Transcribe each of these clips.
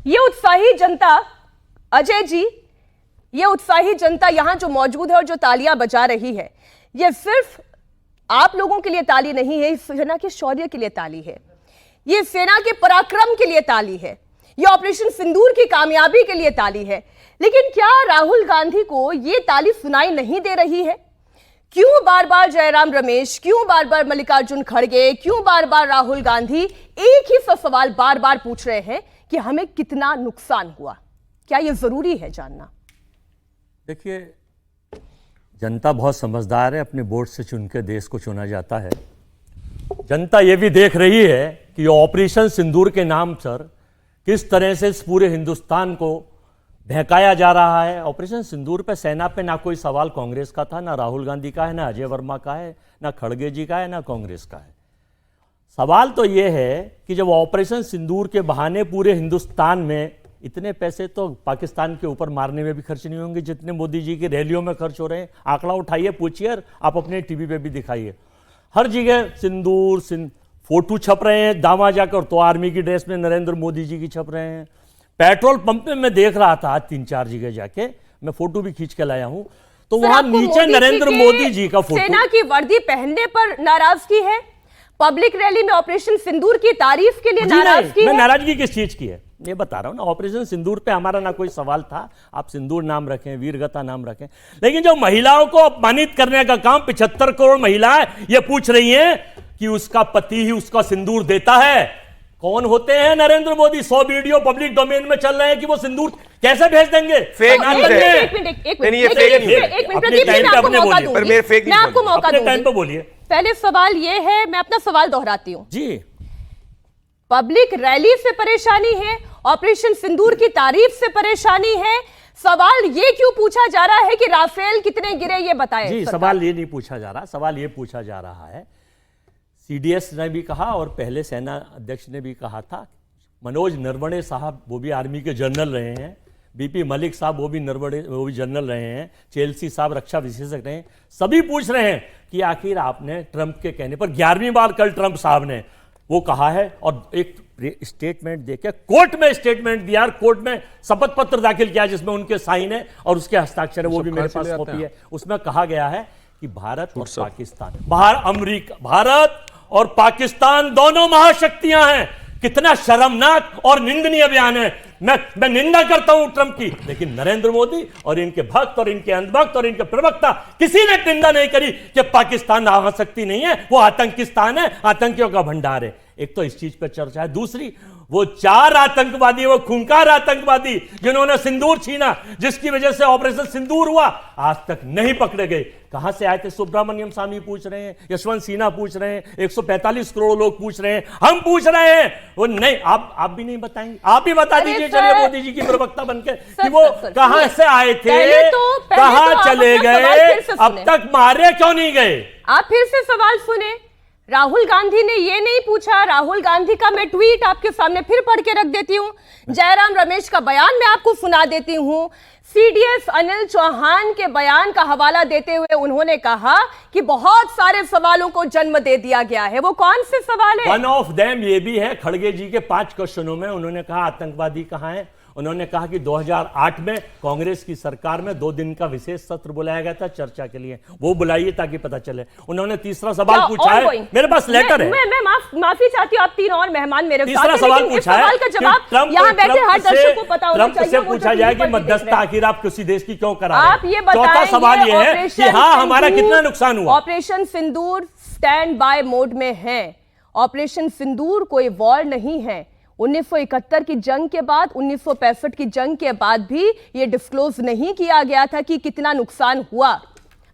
ये उत्साही जनता, अजय जी, ये उत्साही जनता यहां जो मौजूद है और जो तालियां बजा रही है, ये सिर्फ आप लोगों के लिए ताली नहीं है, सेना के शौर्य के लिए ताली है, ये सेना के पराक्रम के लिए ताली है, ये ऑपरेशन सिंदूर की कामयाबी के लिए ताली है। लेकिन क्या राहुल गांधी को ये ताली सुनाई नहीं दे रही है? क्यों बार बार जयराम रमेश, क्यों बार बार मल्लिकार्जुन खड़गे, क्यों बार बार राहुल गांधी एक ही सवाल बार बार पूछ रहे हैं कि हमें कितना नुकसान हुआ? क्या यह जरूरी है जानना? देखिए, जनता बहुत समझदार है, अपने वोट से चुन के देश को चुना जाता है। जनता ये भी देख रही है कि ऑपरेशन सिंदूर के नाम पर किस तरह से इस पूरे हिंदुस्तान को बहकाया जा रहा है। ऑपरेशन सिंदूर पे सेना पे ना कोई सवाल कांग्रेस का था, ना राहुल गांधी का है, ना अजय वर्मा का है, ना खड़गे जी का है, ना कांग्रेस का है। सवाल तो ये है कि जब ऑपरेशन सिंदूर के बहाने पूरे हिंदुस्तान में इतने पैसे तो पाकिस्तान के ऊपर मारने में भी खर्च नहीं होंगे जितने मोदी जी की रैलियों में खर्च हो रहे हैं। आंकड़ा उठाइए, पूछिए, आप अपने टीवी पे भी दिखाइए, हर जगह सिंदूर फोटो छप रहे हैं। दामा जाकर तो आर्मी की ड्रेस में नरेंद्र मोदी जी की छप रहे हैं। पेट्रोल पंप में मैं देख रहा था आज 3-4 जगह जाके, मैं फोटो भी खींच के लाया हूं, तो वहां नीचे नरेंद्र मोदी जी का फोटो। सेना की वर्दी पहनने पर नाराजगी है, पब्लिक रैली में ऑपरेशन सिंदूर की तारीफ के लिए नाराजगी है। मैं नाराजगी किस चीज की है ये बता रहा हूं ना। ऑपरेशन सिंदूर पे हमारा ना कोई सवाल था, आप सिंदूर नाम रखें, वीरगता नाम रखें, लेकिन जो महिलाओं को अपमानित करने का काम 75 करोड़ महिलाएं ये पूछ रही हैं कि उसका पति ही उसका सिंदूर देता है। कौन होते हैं Narendra Modi? 100 video public domain में चल रहे हैं कि वो सिंदूर कैसे भेज देंगे? फेक न्यूज है। मैं आपको मौका दूंगी, टाइम पे बोलिए। पहले सवाल ये है, मैं अपना सवाल दोहराती हूँ जी। पब्लिक रैली से परेशानी है, ऑपरेशन सिंदूर की तारीफ से परेशानी है, सवाल ये क्यों पूछा जा रहा है कि राफेल कितने गिरे ये बताएं? जी, सवाल ये नहीं पूछा जा रहा, सवाल ये पूछा जा रहा है, सीडीएस ने भी कहा और पहले सेना अध्यक्ष ने भी कहा था, मनोज नरवणे साहब वो भी आर्मी के जनरल रहे हैं, बीपी मलिक साहब वो भी जनरल रहे हैं, चेल्सी साहब रक्षा विशेषज्ञ रहे हैं, सभी पूछ रहे हैं कि आखिर आपने ट्रंप के कहने पर 11वीं बार कल ट्रंप साहब ने वो कहा है और एक स्टेटमेंट देके कोर्ट में स्टेटमेंट दिया, कोर्ट में शपथ पत्र दाखिल किया जिसमें उनके साइन है और उसके हस्ताक्षर है, वो भी मेरे पास कॉपी है। उसमें कहा गया है कि भारत और पाकिस्तान, भारत और पाकिस्तान दोनों महाशक्तियां हैं। कितना शर्मनाक और निंदनीय बयान है। मैं निंदा करता हूं ट्रंप की, लेकिन नरेंद्र मोदी और इनके भक्त और इनके अंधभक्त और इनके प्रवक्ता किसी ने निंदा नहीं करी कि पाकिस्तान महाशक्ति नहीं है, वो आतंकिस्तान है, आतंकियों का भंडार है। एक तो इस चीज पर चर्चा है। दूसरी, वो 4 आतंकवादी, वो खूंखार आतंकवादी जिन्होंने सिंदूर छीना, जिसकी वजह से ऑपरेशन सिंदूर हुआ, आज तक नहीं पकड़े गए। कहां से आए थे? सुब्रमण्यम स्वामी पूछ रहे हैं, यशवंत सिन्हा पूछ रहे हैं, 145 करोड़ लोग पूछ रहे हैं, हम पूछ रहे हैं। वो नहीं, आप भी नहीं बताएंगे? आप ही बता दीजिए चलिए मोदी जी की प्रवक्ता बनकर कि वो कहां से आए थे, कहां चले गए, अब तक मारे क्यों नहीं गए? आप फिर से सवाल सुने। राहुल गांधी ने ये नहीं पूछा। राहुल गांधी का मैं ट्वीट आपके सामने फिर पढ़ के रख देती हूं, जयराम रमेश का बयान मैं आपको सुना देती हूं। सीडीएस अनिल चौहान के बयान का हवाला देते हुए उन्होंने कहा कि बहुत सारे सवालों को जन्म दे दिया गया है। वो कौन से सवाल है? वन ऑफ देम ये भी है, खड़गे जी के 5 क्वेश्चनों में उन्होंने कहा आतंकवादी कहां है। उन्होंने कहा कि 2008 में कांग्रेस की सरकार में 2 दिन का विशेष सत्र बुलाया गया था चर्चा के लिए, वो बुलाइए ताकि पता चले। उन्होंने तीसरा सवाल पूछा है, मेरे पास लेटर है, मैं माफी चाहती हूँ, आप 3 और मेहमान मेरे साथ। तीसरा सवाल पूछा है का जवाब यहाँ बैठे हर दर्शक को पता होना चाहिए। ट्रंप से पूछा जाए कि मध्यस्थता आखिर आप किसी देश की क्यों करा? आप ये बताएं, चौथा सवाल ये है कि हाँ, हमारा कितना नुकसान हुआ? Operation Sindoor stand by mode में है। ऑपरेशन सिंदूर कोई वॉर नहीं है। 1971 की जंग के बाद, 1965 की जंग के बाद भी ये डिस्क्लोज नहीं किया गया था कि कितना नुकसान हुआ।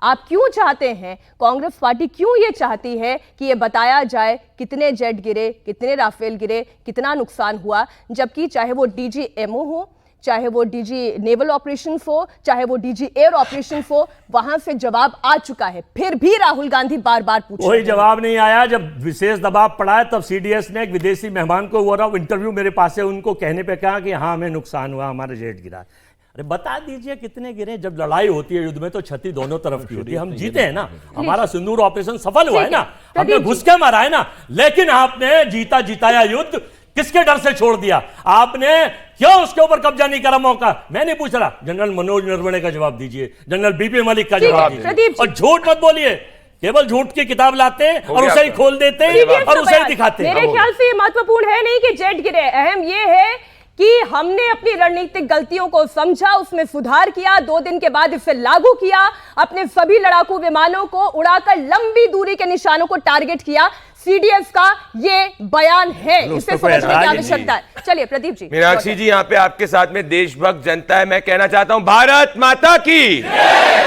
आप क्यों चाहते हैं, कांग्रेस पार्टी क्यों ये चाहती है कि ये बताया जाए कितने जेट गिरे, कितने राफेल गिरे, कितना नुकसान हुआ, जबकि चाहे वो डीजीएमओ हो, चाहे वो डीजी नेवल ऑपरेशन हो, चाहे वो डीजी एयर ऑपरेशन हो, वहां से जवाब आ चुका है। फिर भी राहुल गांधी बार बार पूछ रहे हैं। कोई जवाब नहीं आया। जब विशेष दबाव पड़ा है तब सीडीएस ने एक विदेशी मेहमान को, वो इंटरव्यू मेरे पास है, उनको कहने पे कहा कि हाँ हमें नुकसान हुआ, हमारा जेट गिरा। अरे बता दीजिए कितने गिरे। जब लड़ाई होती है युद्ध में तो क्षति दोनों तरफ की होती है। हम जीते हैं ना, हमारा सिंदूर ऑपरेशन सफल हुआ है ना, हमने घुस के मारा है ना, लेकिन आपने जीता जिताया युद्ध किसके डर से छोड़ दिया आपने? क्यों उसके ऊपर कब्जा नहीं करा? मौका मैं नहीं पूछ रहा, जनरल मनोज नरवणे का जवाब दीजिए, जनरल बीपी मलिक का जवाब दीजिए, और झूठ मत बोलिए। केवल झूठ की किताब लाते और उसे ही खोल देते और उसे ही दिखाते। मेरे ख्याल से ये महत्वपूर्ण है नहीं कि जेट गिरे, अहम ये है कि हमने अपनी रणनीतिक गलतियों को समझा, उसमें सुधार किया, 2 दिन के बाद इसे लागू किया, अपने सभी लड़ाकू विमानों को उड़ाकर लंबी दूरी के निशानों को टारगेट किया। सीडीएस का ये बयान है, इसे समझने की आवश्यकता है। चलिए प्रदीप जी। मीनाक्षी जी, यहाँ पे आपके साथ में देशभक्त जनता है, मैं कहना चाहता हूं भारत माता की।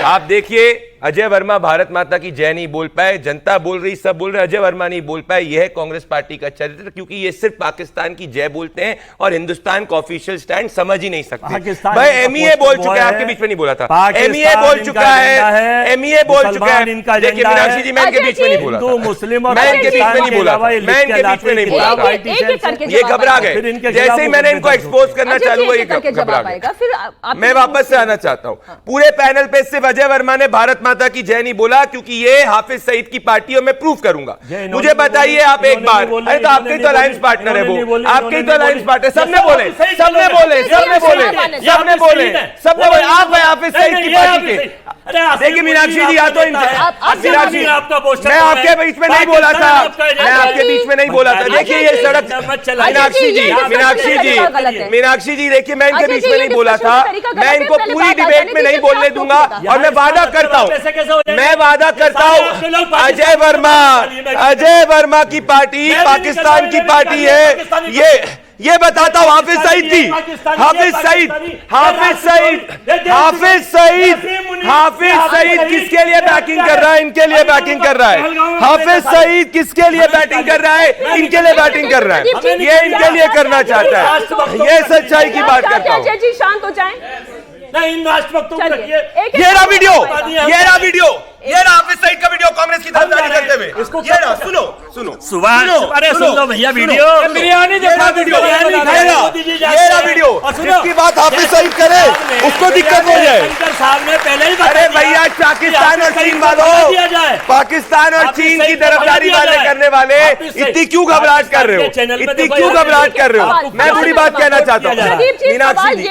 आप देखिए, अजय वर्मा भारत माता की जय नहीं बोल पाए, जनता बोल रही, सब बोल रहे, अजय वर्मा नहीं बोल पाए। यह है कांग्रेस पार्टी का चरित्र, क्योंकि ये सिर्फ पाकिस्तान की जय बोलते हैं और हिंदुस्तान का ऑफिशियल स्टैंड समझ ही नहीं सकते। भाई एमईए बोल चुका है, आपके बीच में नहीं बोला था, एमईए बोल चुका है, एमईए बोल चुका है। देखिए मीनाक्षी जी, मैं इनके बीच में नहीं बोला था, मैं इनके बीच में नहीं बोला, मैं इनके बीच में नहीं बोला था। ये घबरा गए, जैसे ही मैंने इनको एक्सपोज करना चालू हुआ, ये घबरा गए। मैं वापस से आना चाहता हूं, पूरे पैनल पे सिर्फ अजय वर्मा ने भारत माता की जय नहीं बोला, क्योंकि ये हाफिज सईद की पार्टी है, मैं प्रूफ करूंगा। मुझे बताइए आप एक बार, अरे तो आपके तो अलायंस पार्टनर है वो, आपके तो अलायंस पार्टनर, सबने बोले, सबने बोले, सबने बोले, सबने बोले, सबने बोले, आप है हाफिज सईद की पार्टी के। देखिए मीनाक्षी जी, या तो मीनाक्षी, मैं आपके बीच में नहीं बोला था, मैं आपके बीच में नहीं बोला था। देखिए ये सड़क, मीनाक्षी जी, मीनाक्षी जी, मीनाक्षी जी, देखिए मैं इनके बीच में नहीं बोला था, मैं इनको पूरी डिबेट में नहीं बोलने दूंगा, और मैं वादा करता हूं, मैं वादा करता हूं, अजय वर्मा की पार्टी पाकिस्तान की पार्टी है, ये बताता हूं। हाफिज सईद जी, हाफिज सईद, हाफिज सईद, हाफिज सईद, हाफिज सईद किसके लिए बैटिंग कर रहा है? इनके लिए बैटिंग कर रहा है। हाफिज सईद किसके लिए बैटिंग कर रहा है? इनके लिए बैटिंग कर रहा है, ये इनके लिए करना चाहता है। ये सच्चाई की बात करता हूं। जी शांत हो जाएं। नहीं, राष्ट्रभक्तों को ये रहा वीडियो, ये रहा वीडियो, ये रहा हाफिज सईद का वीडियो कांग्रेस की तरफदारी करते हुए, ये रहा, सुनो सुनो सुभाष, अरे सुन लो भैया वीडियो, बिरयानी जैसा वीडियो, ये रहा वीडियो, जिसकी बात हाफिज सईद करे उसको दिक्कत हो जाए। अरे भैया, पाकिस्तान और चीन वालों, पाकिस्तान और चीन की तरफदारी वाले करने वाले इतनी क्यों घबराहट कर रहे हो? इतनी क्यों घबराहट कर रहे हो? मैं बुरी बात कहना चाहता हूँ मीनाक्षी जी,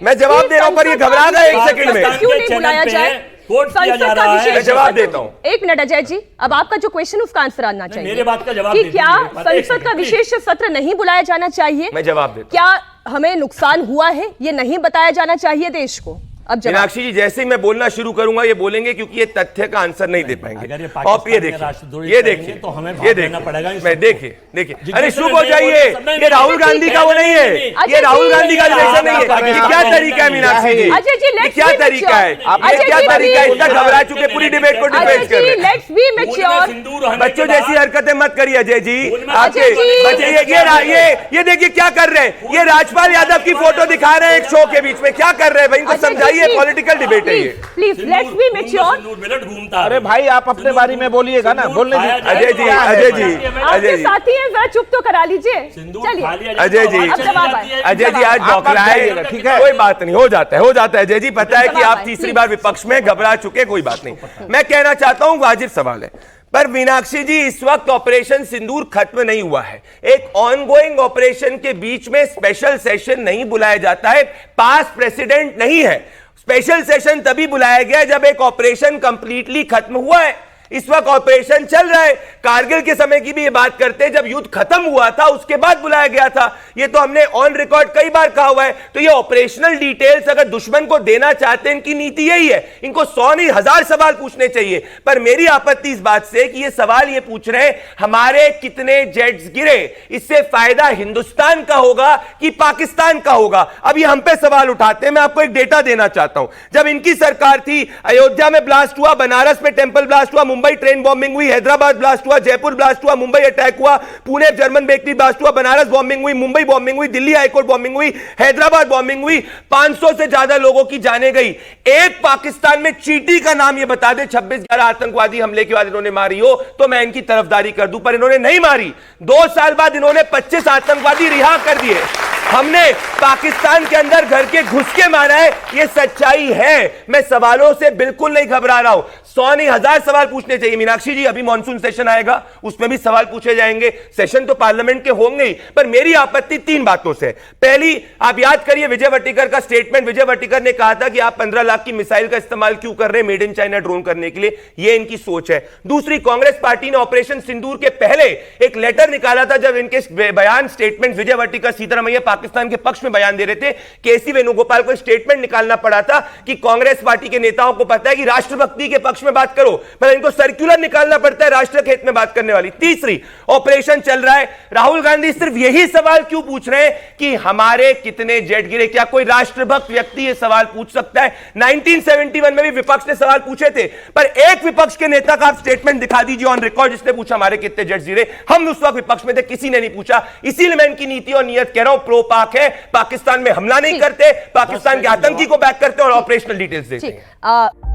मैं जवाब दे रहा हूँ, पर ये घबरा गए 1 सेकंड में। क्यों नहीं बुलाया जाए? मैं जवाब देता हूँ। 1 मिनट अजय जी, अब आपका जो क्वेश्चन उसका आंसर आना चाहिए। मेरे बात का जवाब कि क्या संसद का विशेष सत्र नहीं बुलाया जाना चाहिए? मैं जवाब देता हूँ। क्या हमें नुकसान हुआ है, ये नहीं बताया जाना चाहिए देश को? अब मीनाक्षी जी, जैसे ही मैं बोलना शुरू करूंगा ये बोलेंगे, क्योंकि ये तथ्य का आंसर नहीं दे पाएंगे। आप ये देखिए, ये देखिए, तो हमें ये देखिए, मैं देखिए, देखिए, अरे चुप हो जाइए, ये राहुल गांधी का वो नहीं है, ये राहुल गांधी का रिलेशन नहीं है। ये क्या तरीका है मीनाक्षी जी? ये क्या तरीका है? ये क्या तरीका है? इतना घबरा चुके, पूरी डिबेट को डिफेंस कर रहे हैं। बच्चों जैसी हरकतें मत करिए अजय जी, आपके बच्चे ये देखिए क्या कर रहे हैं, ये राजपाल यादव की फोटो दिखा रहे हैं एक शो के बीच में, क्या कर रहे हैं भाई? इनको समझाइए, पॉलिटिकल डिबेट है ये। Please let's be mature. अरे भाई, आप अपने बारे में बोलिएगा ना, बोलने दीजिए। अजय जी, अजय जी, आपके साथी हैं, जरा चुप तो करा लीजिए। चलिए अजय जी, अजय जी आज बौखलाए, ठीक है, कोई बात नहीं, हो जाता है, हो जाता है अजय जी, पता है कि आप तीसरी बार विपक्ष में घबरा चुके, कोई बात नहीं। मैं कहना चाहता हूं, वाजिब सवाल है, पर मीनाक्षी जी इस वक्त ऑपरेशन सिंदूर खत्म नहीं हुआ है। एक ऑनगोइंग ऑपरेशन के बीच में स्पेशल सेशन नहीं बुलाया जाता है, पास प्रेसिडेंट नहीं है। स्पेशल सेशन तभी बुलाया गया जब एक ऑपरेशन कंप्लीटली खत्म हुआ है। इस वक्त ऑपरेशन चल रहा है। कारगिल के समय की भी ये बात करते हैं, जब युद्ध खत्म हुआ था उसके बाद बुलाया गया था। ये तो हमने ऑन रिकॉर्ड कई बार कहा हुआ है। तो ये ऑपरेशनल डिटेल्स अगर दुश्मन को देना चाहते हैं, इनकी नीति यही है, इनको 100 नहीं 1000 सवाल पूछने चाहिए। पर मेरी आपत्ति इस बात से कि ये सवाल ये पूछ रहे हैं हमारे कितने जेट्स गिरे, इससे फायदा हिंदुस्तान का होगा कि पाकिस्तान का होगा। अब ये हम पे सवाल उठाते हैं। मैं आपको एक डेटा देना चाहता हूं। जब इनकी सरकार थी, अयोध्या में ब्लास्ट हुआ, बनारस में टेंपल ब्लास्ट हुआ, मुंबई ट्रेन बॉम्बिंग हुई, हैदराबाद ब्लास्ट हुआ, जयपुर ब्लास्ट हुआ, मुंबई अटैक हुआ, पुणे जर्मन बेकरी ब्लास्ट हुआ, बनारस बॉम्बिंग हुई, मुंबई बॉम्बिंग हुई, दिल्ली हाईकोर्ट बॉम्बिंग हुई, हैदराबाद बॉम्बिंग हुई, 500 से ज्यादा लोगों की जानें गई। एक पाकिस्तान में चींटी का नाम ये बता दे 26-11 आतंकवादी हमले के बाद इन्होंने मारी हो तो मैं इनकी तरफदारी कर दूं, पर इन्होंने नहीं मारी। 2 साल बाद इन्होंने 25 आतंकवादी रिहा कर दिए। हमने पाकिस्तान के अंदर घर के घुस के मारा है, यह सच्चाई है। मैं सवालों से बिल्कुल नहीं घबरा रहा हूं। 100 नहीं 1000 सवाल पूछने चाहिए। मीनाक्षी जी, अभी मॉनसून सेशन आएगा, उसमें भी सवाल पूछे जाएंगे। सेशन तो पार्लियामेंट के होंगे ही, पर मेरी आपत्ति 3 बातों से। पहली, आप याद करिए विजय वटिकर का स्टेटमेंट। विजय वटिकर ने कहा था कि आप 15 लाख की मिसाइल का इस्तेमाल क्यों कर रहे हैं मेड इन चाइना ड्रोन करने के लिए, यह इनकी सोच है। दूसरी, कांग्रेस पार्टी ने ऑपरेशन सिंदूर के पहले एक लेटर निकाला था, जब इनके बयान स्टेटमेंट विजय वटिकर सीतारमैया पाकिस्तान के पक्ष में बयान दे रहे थे, केसी वेणुगोपाल को स्टेटमेंट निकालना पड़ा था कि कांग्रेस पार्टी के नेताओं को पता है कि राष्ट्रभक्ति के पक्ष में बात करो, पर इनको सर्कुलर निकालना पड़ता है राष्ट्र के हित में बात करने वाली। तीसरी, ऑपरेशन चल रहा है, राहुल गांधी सिर्फ यही सवाल क्यों पूछ रहे हैं कि हमारे कितने जेट गिरे? क्या कोई राष्ट्रभक्त व्यक्ति यह सवाल पूछ सकता है? 1971 में भी विपक्ष ने सवाल पूछे थे, पर एक विपक्ष के नेता का आप स्टेटमेंट दिखा दीजिए ऑन रिकॉर्ड जिसने पूछा हमारे कितने जेट गिरे। हम उस वक्त विपक्ष में थे, किसी ने नहीं पूछा। इसीलिए मैं इनकी नीति और नियत कह रहा हूं, प्रो पाक है, पाकिस्तान में हमला नहीं करते, पाकिस्तान के आतंकी को बैक करते और ऑपरेशनल डिटेल्स देते हैं।